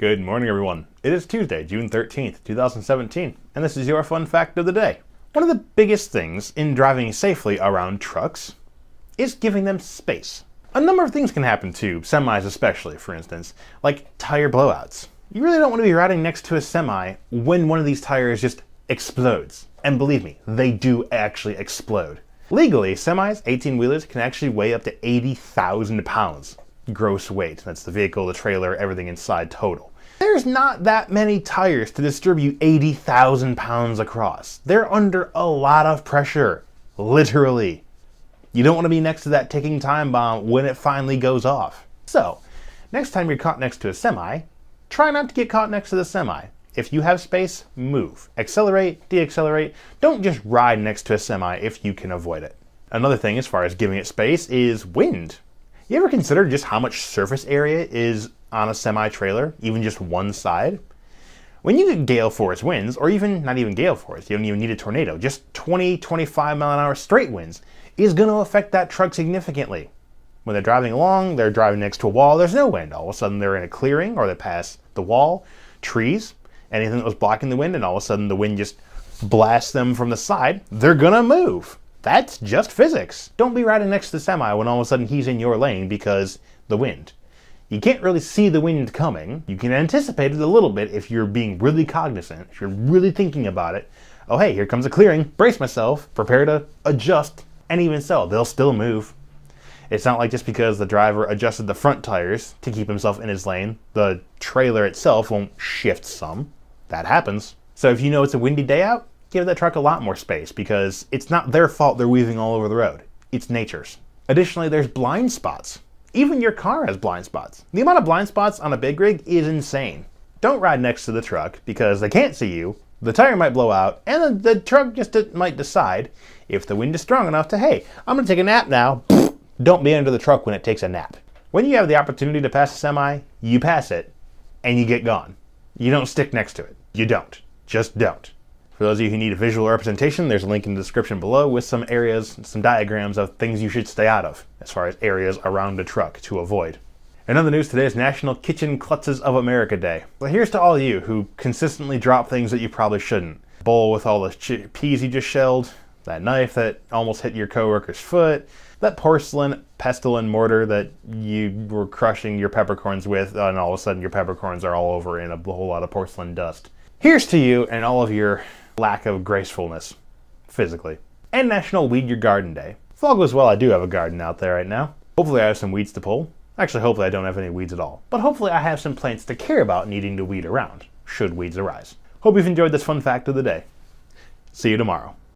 Good morning, everyone. It is Tuesday, June 13th, 2017, and this is your fun fact of the day. One of the biggest things in driving safely around trucks is giving them space. A number of things can happen to semis especially, for instance, like tire blowouts. You really don't want to be riding next to a semi when one of these tires just explodes. And believe me, they do actually explode. Legally, semis, 18-wheelers, can actually weigh up to 80,000 pounds. Gross weight. That's the vehicle, the trailer, everything inside total. There's not that many tires to distribute 80,000 pounds across. They're under a lot of pressure. Literally. You don't want to be next to that ticking time bomb when it finally goes off. So, next time you're caught next to a semi, try not to get caught next to the semi. If you have space, move. Accelerate, deaccelerate. Don't just ride next to a semi if you can avoid it. Another thing as far as giving it space is wind. You ever consider just how much surface area is on a semi-trailer, even just one side? When you get gale force winds, or even not even gale force, you don't even need a tornado, just 20-25 mile an hour straight winds is going to affect that truck significantly. When they're driving along, they're driving next to a wall, there's no wind. All of a sudden they're in a clearing, or they pass the wall, trees, anything that was blocking the wind, and all of a sudden the wind just blasts them from the side, they're going to move. That's just physics. Don't be riding next to the semi when all of a sudden he's in your lane because the wind. You can't really see the wind coming. You can anticipate it a little bit if you're being really cognizant, if you're really thinking about it. Oh hey, here comes a clearing, brace myself, prepare to adjust, and even so, they'll still move. It's not like just because the driver adjusted the front tires to keep himself in his lane, the trailer itself won't shift some. That happens. So if you know it's a windy day out, give that truck a lot more space because it's not their fault they're weaving all over the road. It's nature's. Additionally, there's blind spots. Even your car has blind spots. The amount of blind spots on a big rig is insane. Don't ride next to the truck because they can't see you, the tire might blow out, and the truck just might decide, if the wind is strong enough, to, hey, I'm going to take a nap now. Don't be under the truck when it takes a nap. When you have the opportunity to pass a semi, you pass it, and you get gone. You don't stick next to it. You don't. Just don't. For those of you who need a visual representation, there's a link in the description below with some areas, some diagrams of things you should stay out of, as far as areas around a truck to avoid. In other news, today is National Kitchen Klutzes of America Day. Well, here's to all of you who consistently drop things that you probably shouldn't. Bowl with all the peas you just shelled, that knife that almost hit your coworker's foot, that porcelain pestle and mortar that you were crushing your peppercorns with, and all of a sudden your peppercorns are all over in a whole lot of porcelain dust. Here's to you and all of your lack of gracefulness, physically. And National Weed Your Garden Day. If all goes well, I do have a garden out there right now. Hopefully I have some weeds to pull. Actually, hopefully I don't have any weeds at all. But hopefully I have some plants to care about needing to weed around, should weeds arise. Hope you've enjoyed this fun fact of the day. See you tomorrow.